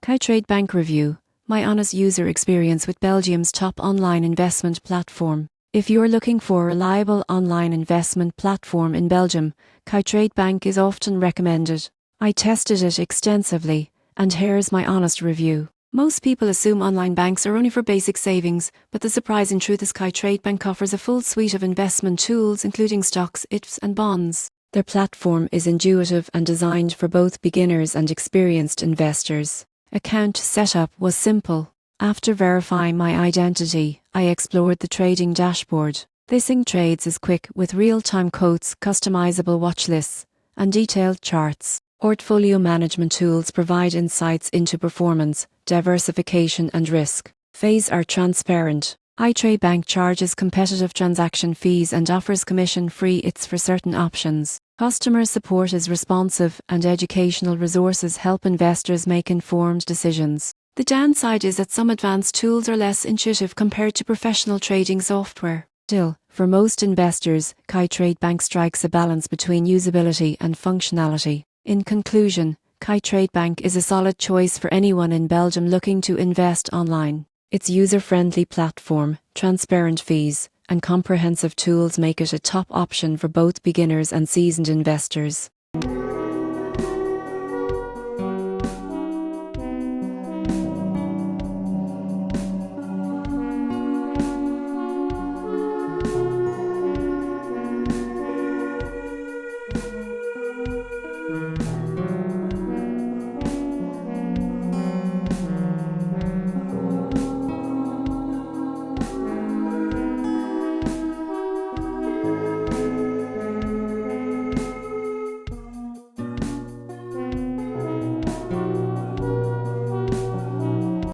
Keytrade Bank Review, my honest user experience with Belgium's top online investment platform. If you're looking for a reliable online investment platform in Belgium, Keytrade Bank is often recommended. I tested it extensively, and here's my honest review. Most people assume online banks are only for basic savings, but the surprising truth is Keytrade Bank offers a full suite of investment tools including stocks, ETFs and bonds. Their platform is intuitive and designed for both beginners and experienced investors. Account setup was simple. After verifying my identity, I explored the trading dashboard. Listing trades is quick with real-time quotes, customizable watch lists, and detailed charts. Portfolio management tools provide insights into performance, diversification and risk. Fees are transparent. Keytrade Bank charges competitive transaction fees and offers commission-free ITs for certain options. Customer support is responsive and educational resources help investors make informed decisions. The downside is that some advanced tools are less intuitive compared to professional trading software. Still, for most investors, Keytrade Bank strikes a balance between usability and functionality. In conclusion, Keytrade Bank is a solid choice for anyone in Belgium looking to invest online. Its user-friendly platform, transparent fees, and comprehensive tools make it a top option for both beginners and seasoned investors.